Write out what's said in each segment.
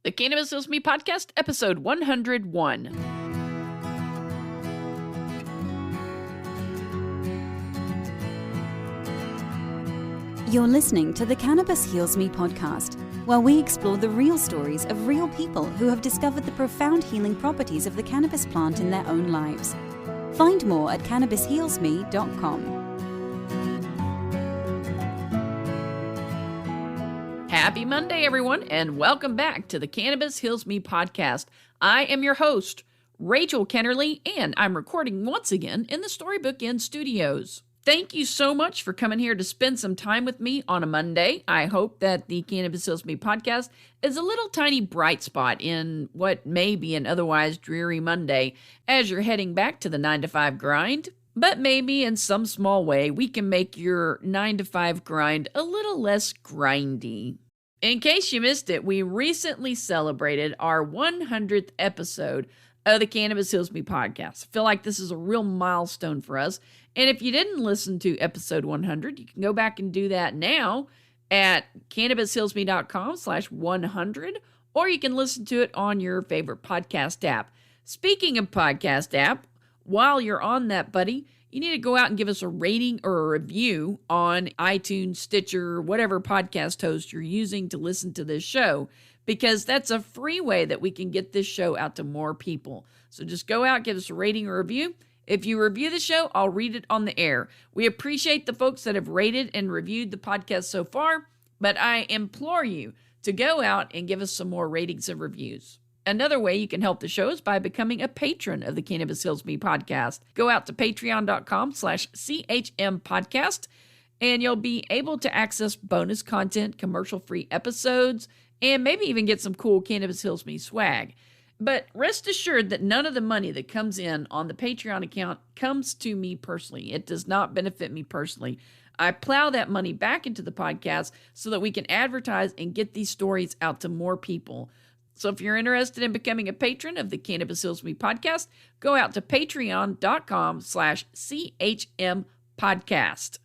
The Cannabis Heals Me podcast, episode 101. You're listening to the Cannabis Heals Me podcast, where we explore the real stories of real people who have discovered the profound healing properties of the cannabis plant in their own lives. Find more at cannabishealsme.com. Happy Monday, everyone, and welcome back to the Cannabis Heals Me podcast. I am your host, Rachel Kennerly, and I'm recording once again in the Storybook Inn studios. Thank you so much for coming here to spend some time with me on a Monday. I hope that the Cannabis Heals Me podcast is a little tiny bright spot in what may be an otherwise dreary Monday as you're heading back to the 9-to-5 grind. But maybe in some small way, we can make your 9-to-5 grind a little less grindy. In case you missed it, we recently celebrated our 100th episode of the Cannabis Heals Me podcast. I feel like this is a real milestone for us. And if you didn't listen to episode 100, you can go back and do that now at cannabishealsme.com/100, or you can listen to it on your favorite podcast app. Speaking of podcast app, while you're on that, buddy, you need to go out and give us a rating or a review on iTunes, Stitcher, whatever podcast host you're using to listen to this show, because that's a free way that we can get this show out to more people. So just go out, give us a rating or review. If you review the show, I'll read it on the air. We appreciate the folks that have rated and reviewed the podcast so far, but I implore you to go out and give us some more ratings and reviews. Another way you can help the show is by becoming a patron of the Cannabis Heals Me podcast. Go out to patreon.com/CHM podcast, and you'll be able to access bonus content, commercial-free episodes, and maybe even get some cool Cannabis Heals Me swag. But rest assured that none of the money that comes in on the Patreon account comes to me personally. It does not benefit me personally. I plow that money back into the podcast so that we can advertise and get these stories out to more people. So if you're interested in becoming a patron of the Cannabis Heals Me podcast, go out to patreon.com/CHM podcast.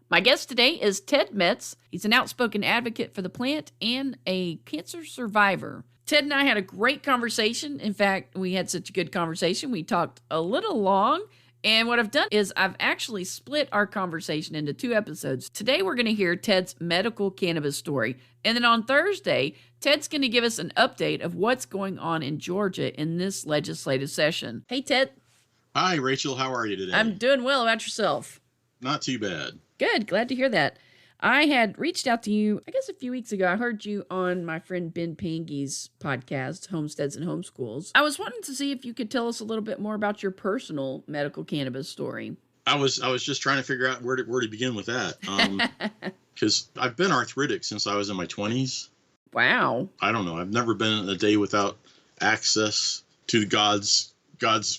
My guest today is Ted Metz. He's an outspoken advocate for the plant and a cancer survivor. Ted and I had a great conversation. In fact, we had such a good conversation. We talked a little long. And what I've done is I've actually split our conversation into 2 episodes. Today, we're going to hear Ted's medical cannabis story. And then on Thursday, Ted's going to give us an update of what's going on in Georgia in this legislative session. Hey, Ted. Hi, Rachel. How are you today? I'm doing well. How about yourself? Not too bad. Good. Glad to hear that. I had reached out to you, I guess a few weeks ago. I heard you on my friend Ben Pangy's podcast, Homesteads and Homeschools. I was wanting to see if you could tell us a little bit more about your personal medical cannabis story. I was just trying to figure out where to begin with that. Because I've been arthritic since I was in my 20s. Wow. I don't know. I've never been a day without access to God's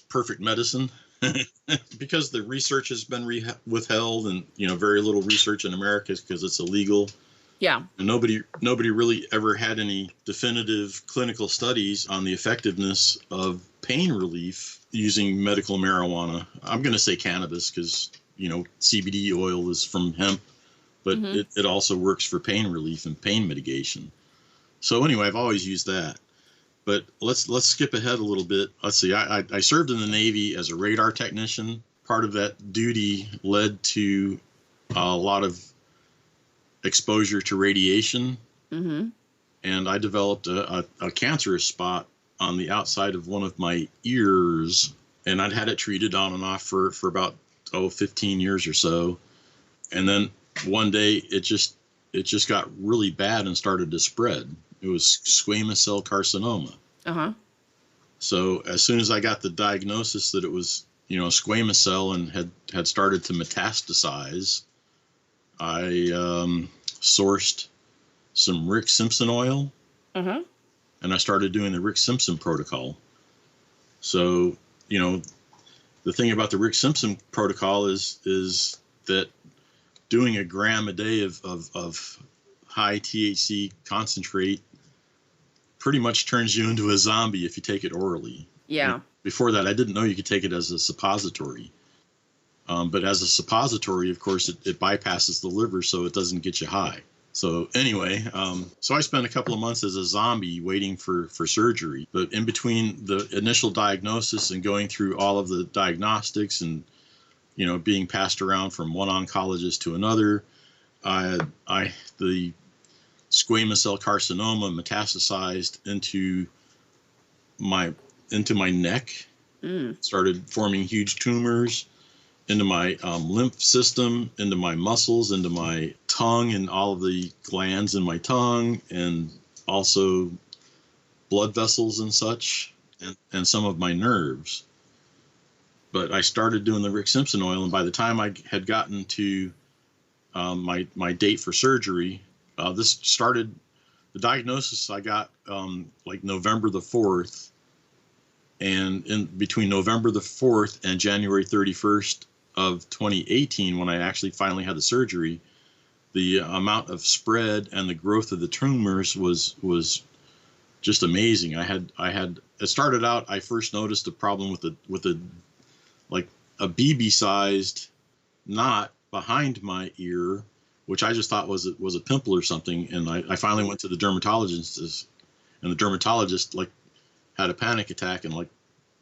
perfect medicine. Because the research has been withheld, and very little research in America because it's illegal. Yeah. And nobody really ever had any definitive clinical studies on the effectiveness of pain relief using medical marijuana. I'm going to say cannabis because CBD oil is from hemp, but it also works for pain relief and pain mitigation. So anyway, I've always used that. But let's skip ahead a little bit. Let's see. I served in the Navy as a radar technician. Part of that duty led to a lot of exposure to radiation. Mm-hmm. And I developed a cancerous spot on the outside of one of my ears. And I'd had it treated on and off for about 15 years or so. And then one day it just got really bad and started to spread. It was squamous cell carcinoma. Uh-huh. So as soon as I got the diagnosis that it was, squamous cell and had started to metastasize, I sourced some Rick Simpson oil. Uh-huh. And I started doing the Rick Simpson protocol. So, the thing about the Rick Simpson protocol is that doing a gram a day of high THC concentrate pretty much turns you into a zombie if you take it orally. Yeah. Before that, I didn't know you could take it as a suppository. But as a suppository, of course, it bypasses the liver, so it doesn't get you high. So anyway, so I spent a couple of months as a zombie waiting for surgery. But in between the initial diagnosis and going through all of the diagnostics and, being passed around from one oncologist to another, the squamous cell carcinoma metastasized into my neck, started forming huge tumors into my lymph system, into my muscles, into my tongue and all of the glands in my tongue, and also blood vessels and such, and some of my nerves. But I started doing the Rick Simpson oil, and by the time I had gotten to my date for surgery, the diagnosis I got like November the 4th, and in between November the 4th and January 31st of 2018, when I actually finally had the surgery, the amount of spread and the growth of the tumors was just amazing. It started out, I first noticed a problem with a like a BB sized knot behind my ear, which I just thought was a pimple or something. And I finally went to the dermatologist, and the dermatologist like had a panic attack and like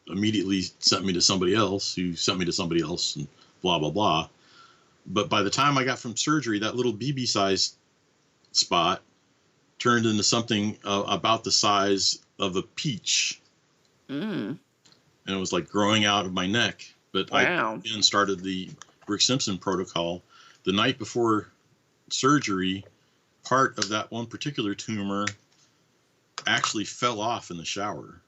immediately sent me to somebody else, who sent me to somebody else, and blah, blah, blah. But by the time I got from surgery, that little BB sized spot turned into something about the size of a peach. And it was like growing out of my neck. But wow. I again started the Rick Simpson protocol. The night before surgery, part of that one particular tumor actually fell off in the shower.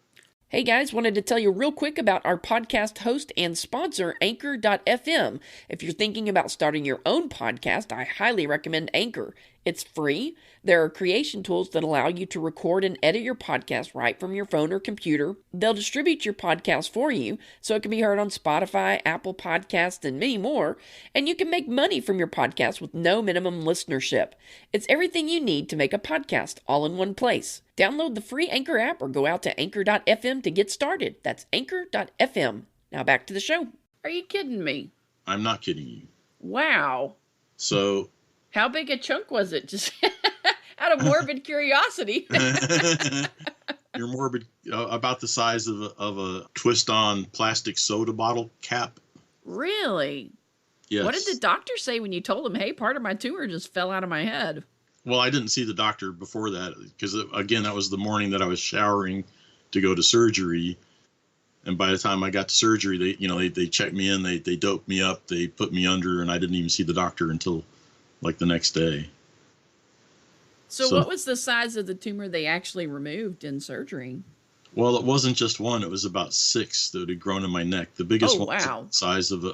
Hey guys, wanted to tell you real quick about our podcast host and sponsor, Anchor.fm. If you're thinking about starting your own podcast, I highly recommend Anchor. It's free. There are creation tools that allow you to record and edit your podcast right from your phone or computer. They'll distribute your podcast for you, so it can be heard on Spotify, Apple Podcasts, and many more. And you can make money from your podcast with no minimum listenership. It's everything you need to make a podcast all in one place. Download the free Anchor app or go out to Anchor.fm to get started. That's Anchor.fm. Now back to the show. Are you kidding me? I'm not kidding you. Wow. So... how big a chunk was it? Just out of morbid curiosity. You're morbid, about the size of a twist-on plastic soda bottle cap. Really? Yes. What did the doctor say when you told him, hey, part of my tumor just fell out of my head? Well, I didn't see the doctor before that because, again, that was the morning that I was showering to go to surgery. And by the time I got to surgery, they checked me in, they doped me up, they put me under, and I didn't even see the doctor until like the next day. So what was the size of the tumor they actually removed in surgery? Well, it wasn't just one. It was about 6 that had grown in my neck. The biggest one was the size of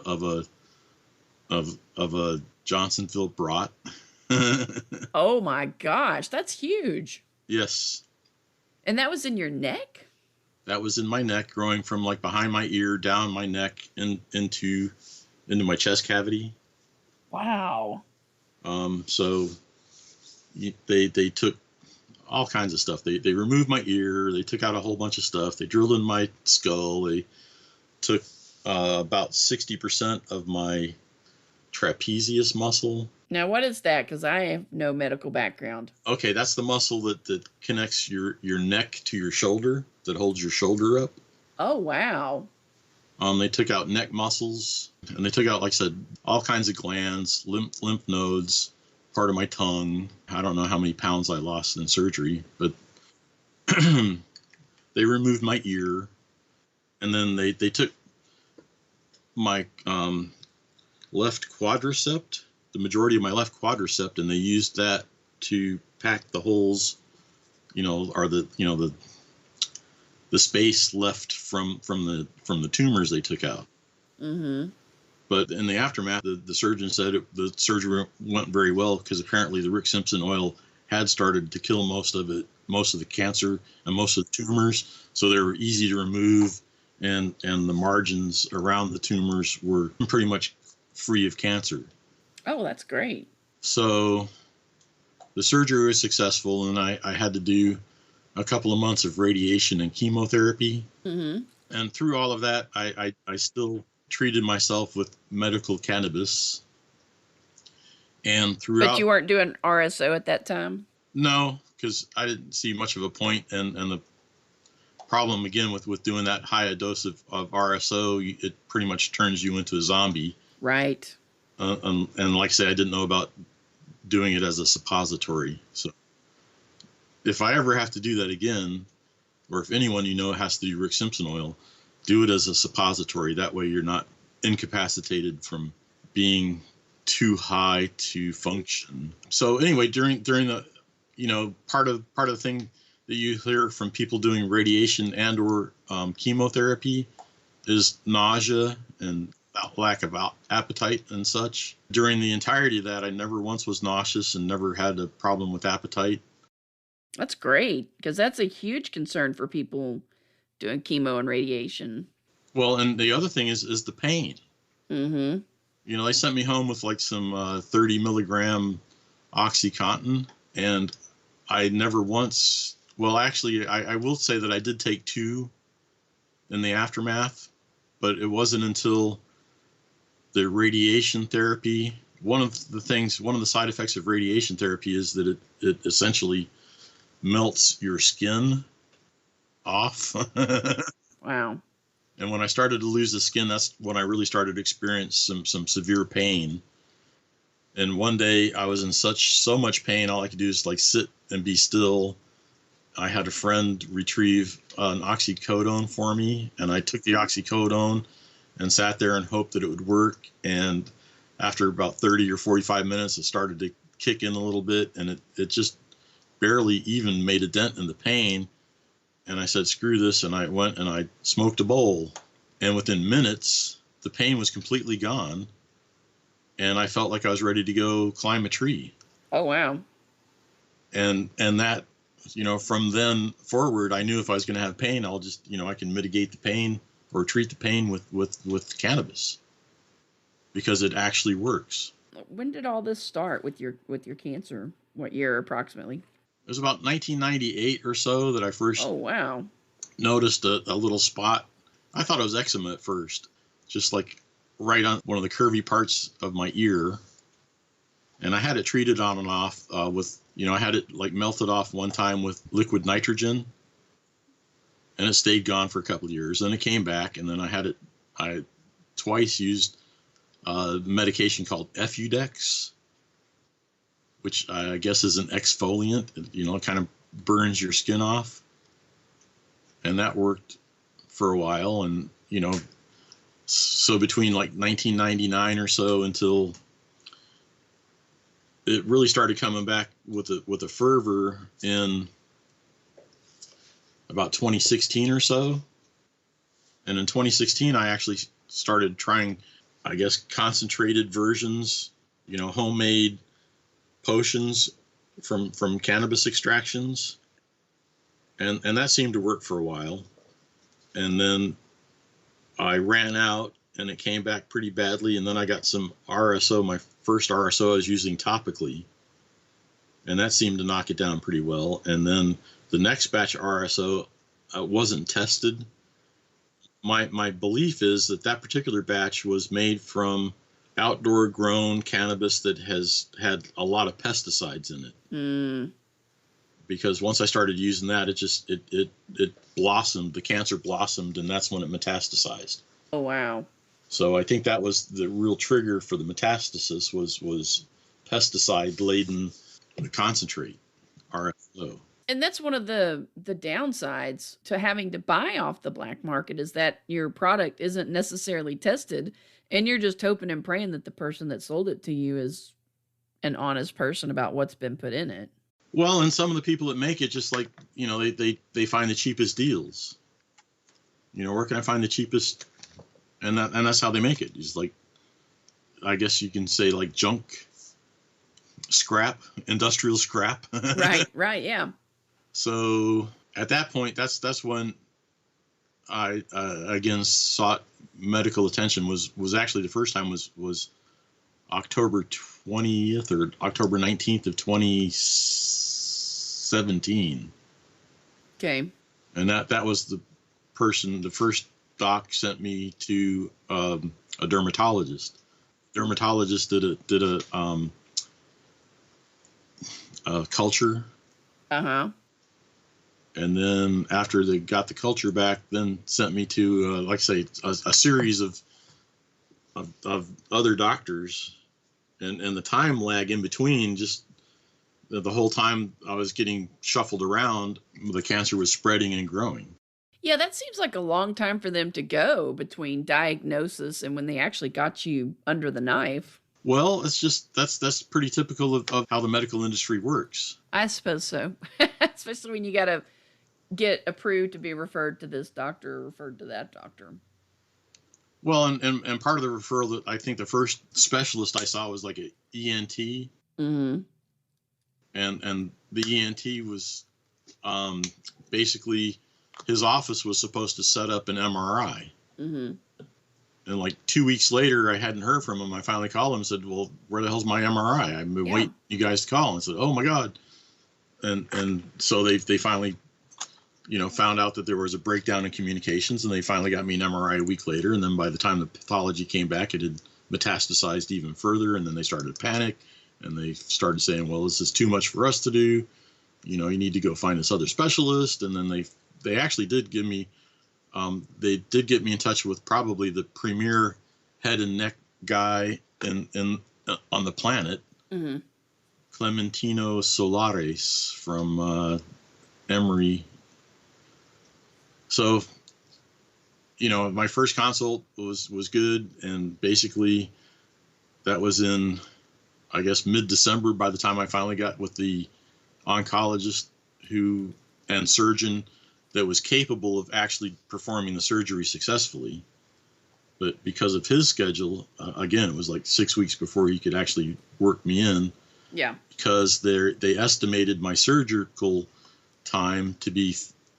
a Johnsonville brat. Oh my gosh, that's huge. Yes. And that was in your neck? That was in my neck, growing from like behind my ear, down my neck, into my chest cavity. Wow. So they took all kinds of stuff. They removed my ear. They took out a whole bunch of stuff. They drilled in my skull. They took about 60% of my trapezius muscle. Now, what is that? Because I have no medical background. Okay, that's the muscle that connects your neck to your shoulder, that holds your shoulder up. Oh, wow. They took out neck muscles, and they took out, like I said, all kinds of glands, lymph nodes, part of my tongue. I don't know how many pounds I lost in surgery, but they removed my ear, and then they took my left quadricep, the majority of my left quadricep, and they used that to pack the holes, or the space left from the tumors they took out. Mm-hmm. But in the aftermath, the surgeon said the surgery went very well because apparently the Rick Simpson oil had started to kill most of the cancer and most of the tumors. So they were easy to remove, and the margins around the tumors were pretty much free of cancer. Oh, that's great. So the surgery was successful, and I had to do a couple of months of radiation and chemotherapy. Mm-hmm. And through all of that, I still treated myself with medical cannabis. And throughout, But you weren't doing RSO at that time? no, because I didn't see much of a point, and the problem again with doing that high a dose of RSO, it pretty much turns you into a zombie. Right. And like I say, I didn't know about doing it as a suppository. So if I ever have to do that again, or if anyone has to do Rick Simpson oil, do it as a suppository. That way you're not incapacitated from being too high to function. So anyway, during the, part of the thing that you hear from people doing radiation and or chemotherapy is nausea and lack of appetite and such. During the entirety of that, I never once was nauseous and never had a problem with appetite. That's great, because that's a huge concern for people doing chemo and radiation. Well, and the other thing is the pain. Mm-hmm. They sent me home with like some 30 milligram OxyContin, and I never once, well, actually, I will say that I did take 2 in the aftermath, but it wasn't until the radiation therapy. One of the side effects of radiation therapy is that it essentially melts your skin off. Wow. And when I started to lose the skin, that's when I really started to experience some severe pain. And one day I was in so much pain, all I could do is like sit and be still. I had a friend retrieve an oxycodone for me, and I took the oxycodone and sat there and hoped that it would work. And after about 30 or 45 minutes, it started to kick in a little bit, and it just barely even made a dent in the pain. And I said, screw this, and I went and I smoked a bowl. And within minutes, the pain was completely gone, and I felt like I was ready to go climb a tree. Oh, wow. And that, from then forward, I knew if I was going to have pain, I'll just, I can mitigate the pain or treat the pain with cannabis, because it actually works. When did all this start with your cancer? What year approximately? It was about 1998 or so that I first noticed a little spot. I thought it was eczema at first, just like right on one of the curvy parts of my ear. And I had it treated on and off with, I had it like melted off one time with liquid nitrogen, and it stayed gone for a couple of years. Then it came back, and then I twice used a medication called Fudex, which I guess is an exfoliant. It kind of burns your skin off. And that worked for a while. And, so between like 1999 or so until it really started coming back with a fervor in about 2016 or so. And in 2016, I actually started trying, I guess, concentrated versions, homemade potions from cannabis extractions, and that seemed to work for a while. And then I ran out, and it came back pretty badly, and then I got some RSO. My first RSO I was using topically, and that seemed to knock it down pretty well. And then the next batch of RSO wasn't tested. My belief is that particular batch was made from outdoor grown cannabis that has had a lot of pesticides in it. Because once I started using that, it blossomed, the cancer blossomed, and that's when it metastasized. Oh, wow. So I think that was the real trigger for the metastasis was pesticide laden concentrate, RSO. And that's one of the downsides to having to buy off the black market, is that your product isn't necessarily tested, and you're just hoping and praying that the person that sold it to you is an honest person about what's been put in it. Well, and some of the people that make it, just like, they find the cheapest deals. Where can I find the cheapest? And that's how they make it. It's like, I guess you can say like junk scrap, industrial scrap. Right, yeah. So at that point, that's when I again sought medical attention. Was actually the first time was October 20th or October 19th of 2017. Okay. And that was the first doc sent me to a dermatologist. Dermatologist did a culture. Uh-huh. And then after they got the culture back, then sent me to, like I say, a series of other doctors. And the time lag in between, just the whole time I was getting shuffled around, the cancer was spreading and growing. Yeah, that seems like a long time for them to go between diagnosis and when they actually got you under the knife. Well, it's just that's pretty typical of how the medical industry works. I suppose so. Especially when you got to get approved to be referred to this doctor or referred to that doctor. Well, and part of the referral, I think the first specialist I saw was like an ENT. Mm-hmm. And the ENT was basically, his office was supposed to set up an MRI. Mm-hmm. And like 2 weeks later, I hadn't heard from him. I finally called him and said, well, where the hell's my MRI? I've been waiting you guys to call. And said, oh my God. And so they finally, found out that there was a breakdown in communications, and they finally got me an MRI a week later. And then by the time the pathology came back, it had metastasized even further. And then they started to panic, and they started saying, well, this is too much for us to do. You need to go find this other specialist. And then they actually did give me, they did get me in touch with probably the premier head and neck guy on the planet, Mm-hmm. Clementino Solares from Emory. So, my first consult was good, and basically that was in, I guess, mid-December by the time I finally got with the oncologist and surgeon that was capable of actually performing the surgery successfully. But because of his schedule, again, it was like 6 weeks before he could actually work me in. Yeah. Because they estimated my surgical time to be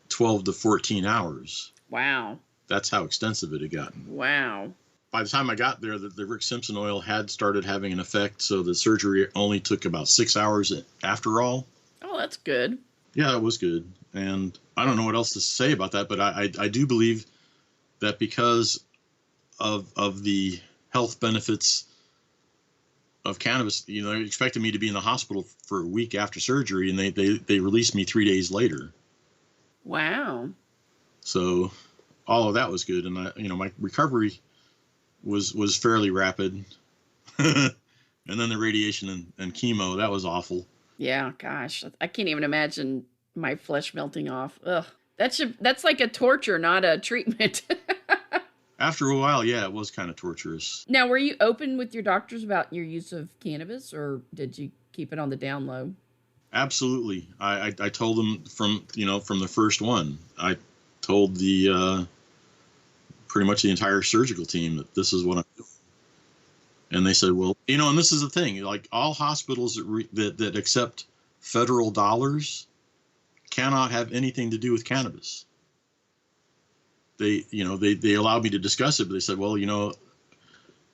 12 to 14 hours. Wow. That's how extensive it had gotten. Wow. By the time I got there, the Rick Simpson oil had started having an effect, so the surgery only took about 6 hours after all. Oh, that's good. Yeah, it was good. And I don't know what else to say about that, but I do believe that because of the health benefits of cannabis, they expected me to be in the hospital for a week after surgery, and they released me 3 days later. Wow. So all of that was good. And my recovery was fairly rapid. And then the radiation and chemo, that was awful. Yeah, gosh. I can't even imagine my flesh melting off. Ugh. That's like a torture, not a treatment. After a while, yeah, it was kind of torturous. Now, were you open with your doctors about your use of cannabis, or did you keep it on the down low? Absolutely. I told them from the first one. I told pretty much the entire surgical team that this is what I'm doing. And they said, well, and this is the thing, like all hospitals that accept federal dollars cannot have anything to do with cannabis. They allowed me to discuss it, but they said, well,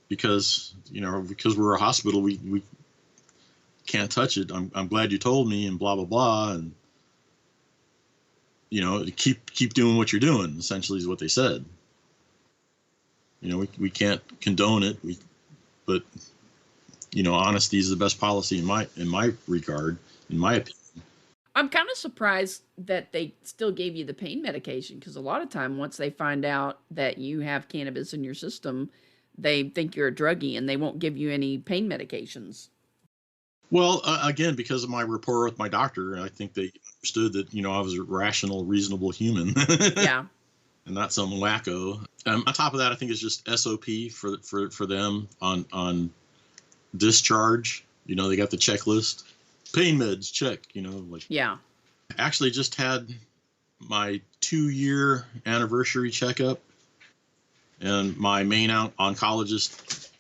because we're a hospital, we can't touch it. I'm glad you told me, and blah, blah, blah. And, keep doing what you're doing, essentially is what they said. We can't condone it. But honesty is the best policy in my regard, in my opinion. I'm kind of surprised that they still gave you the pain medication, because a lot of time once they find out that you have cannabis in your system, they think you're a druggie and they won't give you any pain medications. Well, again, because of my rapport with my doctor, I think they understood that, I was a rational, reasonable human. Yeah. And not some wacko. On top of that, I think it's just SOP for them on discharge. They got the checklist. Pain meds, check, Yeah. Actually just had my 2-year anniversary checkup, and my main oncologist,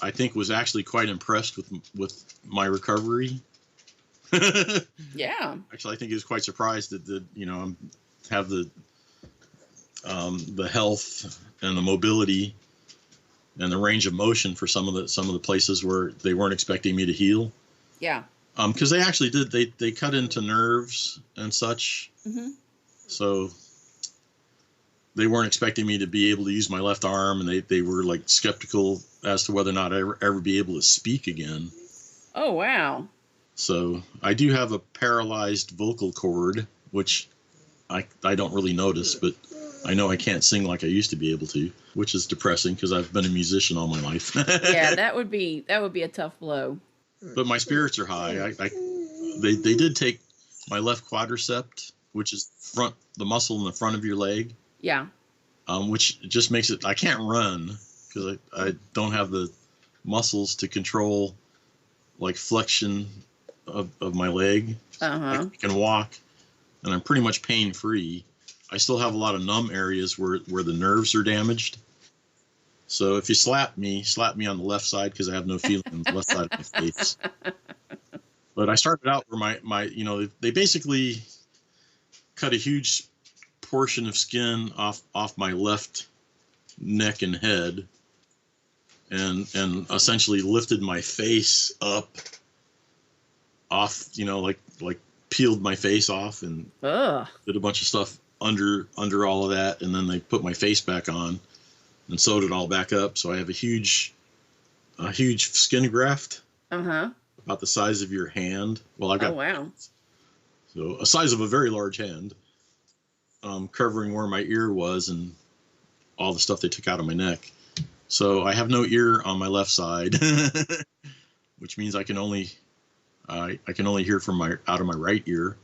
I think, was actually quite impressed with my recovery. Yeah. Actually, I think he was quite surprised that have the health and the mobility and the range of motion for some of the places where they weren't expecting me to heal. Yeah. Because they actually did. They cut into nerves and such. Mm-hmm. So they weren't expecting me to be able to use my left arm, and they were like skeptical as to whether or not I'd ever be able to speak again. Oh, wow. So I do have a paralyzed vocal cord, which I don't really notice, but I know I can't sing like I used to be able to, which is depressing because I've been a musician all my life. Yeah, that would be a tough blow. But my spirits are high. They did take my left quadricep, which is the muscle in the front of your leg. Yeah. Which just makes it, I can't run because I don't have the muscles to control like flexion of my leg. I can walk and I'm pretty much pain free. I still have a lot of numb areas where the nerves are damaged. So if you slap me on the left side because I have no feeling on the left side of my face. But I started out where my they basically cut a huge portion of skin off my left neck and head and essentially lifted my face up off, like peeled my face off and did a bunch of stuff under all of that, and then they put my face back on and sewed it all back up. So I have a huge skin graft. About the size of your hand. Well, I've got so a size of a very large hand, covering where my ear was and all the stuff they took out of my neck. So I have no ear on my left side, which means I can only hear out of my right ear.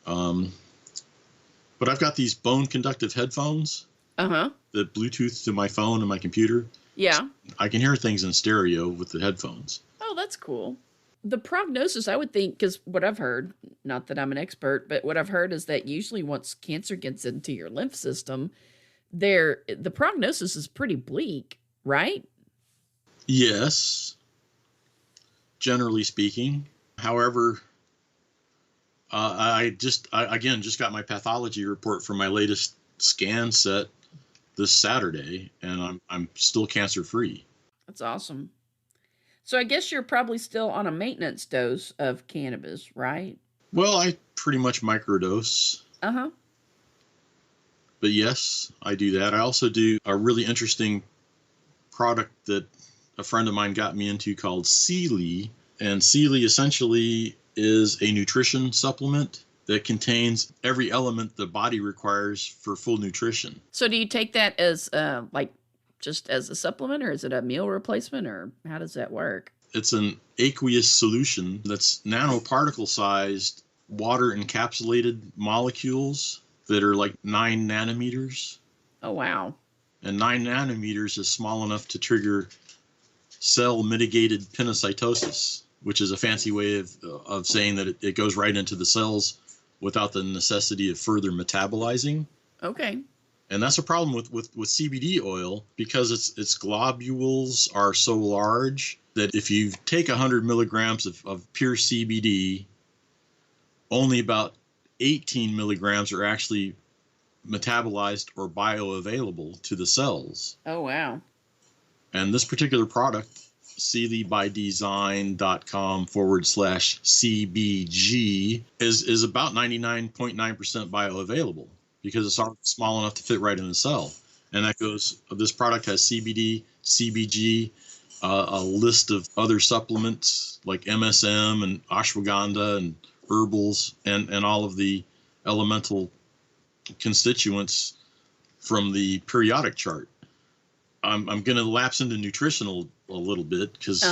But I've got these bone conductive headphones that Bluetooth to my phone and my computer. Yeah. So I can hear things in stereo with the headphones. Oh, that's cool. The prognosis, I would think, because what I've heard, not that I'm an expert, but what I've heard is that usually once cancer gets into your lymph system, the prognosis is pretty bleak, right? Yes, generally speaking. However, I just got my pathology report from my latest scan set this Saturday, and I'm still cancer free. That's awesome. So I guess you're probably still on a maintenance dose of cannabis, right? Well, I pretty much microdose. But yes, I do that. I also do a really interesting product that a friend of mine got me into called Sealy. And Sealy essentially is a nutrition supplement that contains every element the body requires for full nutrition. So do you take that as just as a supplement, or is it a meal replacement, or how does that work? It's an aqueous solution that's nanoparticle sized, water encapsulated molecules that are like 9 nanometers. Oh, wow. And 9 nanometers is small enough to trigger cell mitigated pinocytosis, which is a fancy way of saying that it goes right into the cells without the necessity of further metabolizing. Okay. And that's a problem with CBD oil, because its globules are so large that if you take 100 milligrams of pure CBD, only about 18 milligrams are actually metabolized or bioavailable to the cells. Oh, wow. And this particular product, sealybydesign.com/CBG, is about 99.9% bioavailable, because it's small enough to fit right in the cell. And this product has CBD, CBG, a list of other supplements like MSM and ashwagandha and herbals, and all of the elemental constituents from the periodic chart. I'm going to lapse into nutrition a little bit, because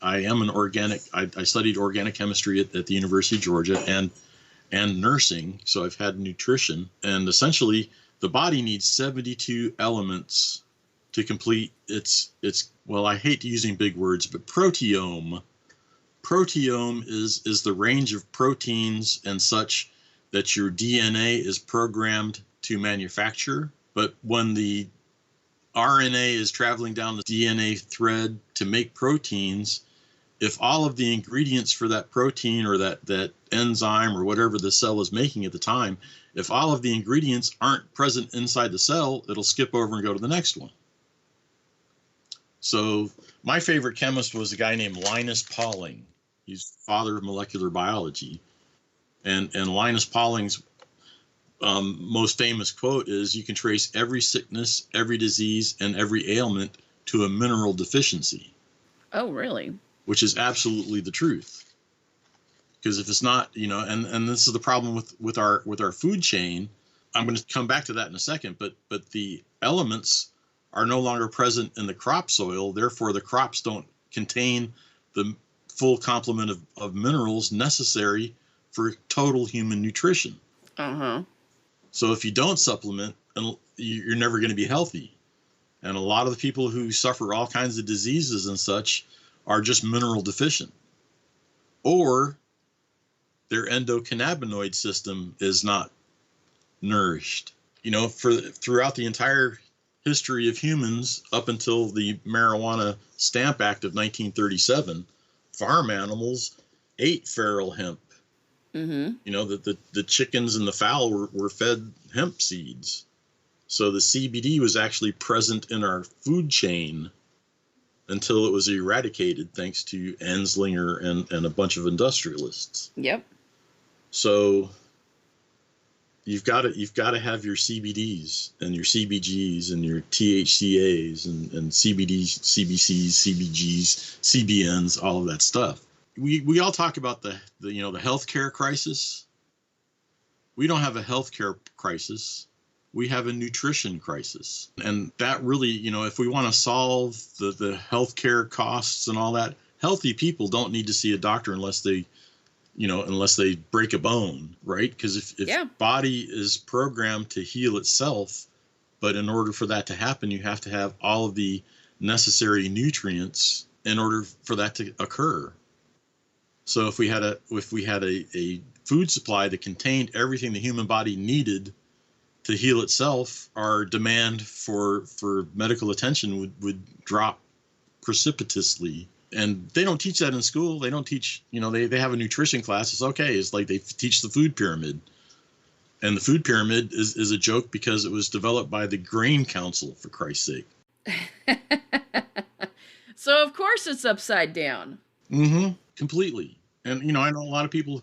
I am an organic. I studied organic chemistry at the University of Georgia and nursing, so I've had nutrition. And essentially, the body needs 72 elements to complete its well, I hate using big words, but proteome. Proteome is the range of proteins and such that your DNA is programmed to manufacture. But when the RNA is traveling down the DNA thread to make proteins, if all of the ingredients for that protein or that enzyme or whatever the cell is making at the time, if all of the ingredients aren't present inside the cell, it'll skip over and go to the next one. So my favorite chemist was a guy named Linus Pauling. He's the father of molecular biology. And Linus Pauling's most famous quote is, "You can trace every sickness, every disease, and every ailment to a mineral deficiency." Oh, really? Which is absolutely the truth. Because if it's not, and this is the problem with our food chain. I'm going to come back to that in a second, but the elements are no longer present in the crop soil. Therefore, the crops don't contain the full complement of minerals necessary for total human nutrition. Uh-huh. So if you don't supplement, you're never going to be healthy. And a lot of the people who suffer all kinds of diseases and such are just mineral deficient. Or their endocannabinoid system is not nourished. Throughout the entire history of humans, up until the Marijuana Stamp Act of 1937, farm animals ate feral hemp. Mm-hmm. The chickens and the fowl were fed hemp seeds. So the CBD was actually present in our food chain until it was eradicated thanks to Anslinger and a bunch of industrialists. Yep. So you've got to have your CBDs and your CBGs and your THCAs and CBDs, CBCs, CBGs, CBNs, all of that stuff. We all talk about the healthcare crisis. We don't have a healthcare crisis. We have a nutrition crisis. And that really, if we want to solve the healthcare costs and all that, healthy people don't need to see a doctor unless they break a bone, right? Because if body is programmed to heal itself, but in order for that to happen, you have to have all of the necessary nutrients in order for that to occur. So if we had a food supply that contained everything the human body needed to heal itself, our demand for medical attention would drop precipitously. And they don't teach that in school. They don't teach, they have a nutrition class. It's okay. It's like they teach the food pyramid. And the food pyramid is a joke because it was developed by the Grain Council, for Christ's sake. So, of course, it's upside down. Mm-hmm. Completely. And, I know a lot of people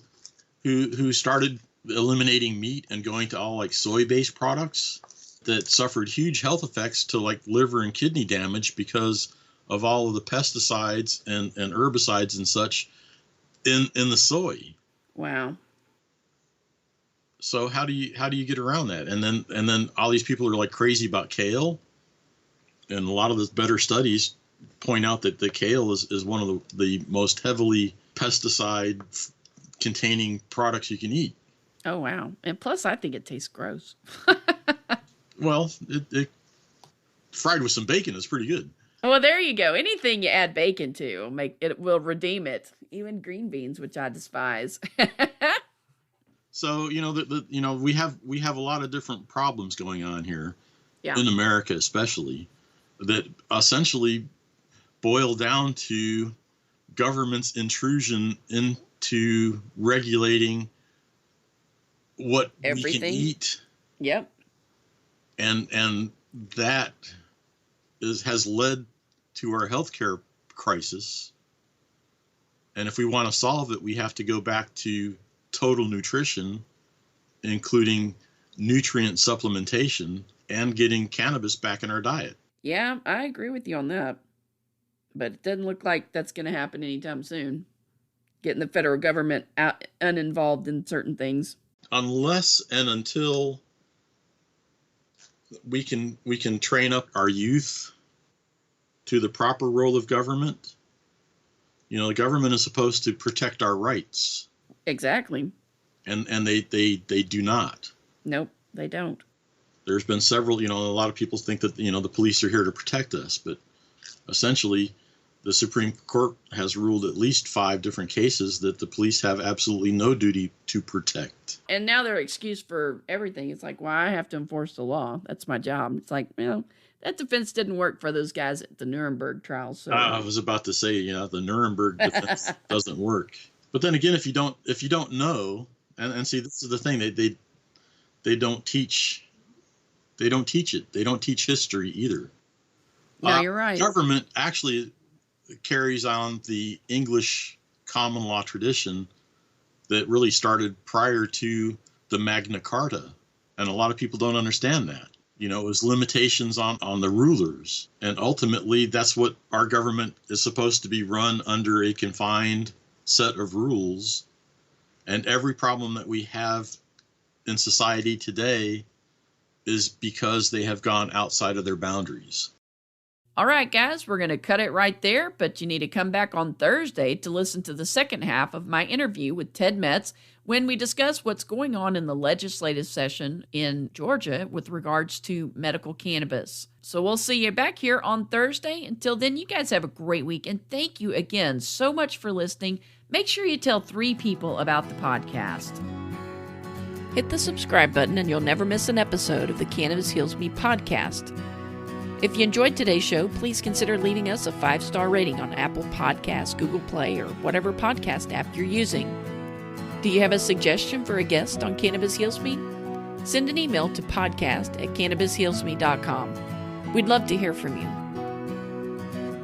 who started eliminating meat and going to all like soy-based products that suffered huge health effects to like liver and kidney damage because of all of the pesticides and herbicides and such in the soy. Wow. So how do you get around that? And then all these people are like crazy about kale. And a lot of the better studies point out that the kale is one of the most heavily pesticide containing products you can eat. Oh, wow. And plus, I think it tastes gross. Well, it fried with some bacon is pretty good. Well, there you go. Anything you add bacon to will redeem it. Even green beans, which I despise. So, we have a lot of different problems going on here in America, especially, that essentially boil down to government's intrusion into regulating what everything we can eat. Yep. And that has led to our healthcare crisis. And if we want to solve it, we have to go back to total nutrition, including nutrient supplementation and getting cannabis back in our diet. Yeah, I agree with you on that. But it doesn't look like that's going to happen anytime soon. Getting the federal government uninvolved in certain things. Unless and until we can train up our youth to the proper role of government. The government is supposed to protect our rights. Exactly. And they do not. Nope, they don't. There's been several, a lot of people think that, the police are here to protect us, but essentially the Supreme Court has ruled at least 5 different cases that the police have absolutely no duty to protect. And now they're excused for everything. It's like, well, I have to enforce the law. That's my job. It's like, that defense didn't work for those guys at the Nuremberg trials. So I was about to say, the Nuremberg defense doesn't work. But then again, if you don't know, and see, this is the thing, they don't teach it. They don't teach history either. No, you're right. Government actually carries on the English common law tradition that really started prior to the Magna Carta. And a lot of people don't understand that. It was limitations on the rulers. And ultimately, that's what our government is supposed to be run under, a confined set of rules And every problem that we have in society today is because they have gone outside of their boundaries. All right, guys, we're going to cut it right there, but you need to come back on Thursday to listen to the second half of my interview with Ted Metz when we discuss what's going on in the legislative session in Georgia with regards to medical cannabis. So we'll see you back here on Thursday. Until then, you guys have a great week, and thank you again so much for listening. Make sure you tell 3 people about the podcast. Hit the subscribe button and you'll never miss an episode of the Cannabis Heals Me podcast. If you enjoyed today's show, please consider leaving us a 5-star rating on Apple Podcasts, Google Play, or whatever podcast app you're using. Do you have a suggestion for a guest on Cannabis Heals Me? Send an email to podcast@cannabishealsme.com. We'd love to hear from you.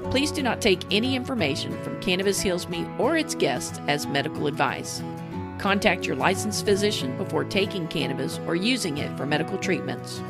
Please do not take any information from Cannabis Heals Me or its guests as medical advice. Contact your licensed physician before taking cannabis or using it for medical treatments.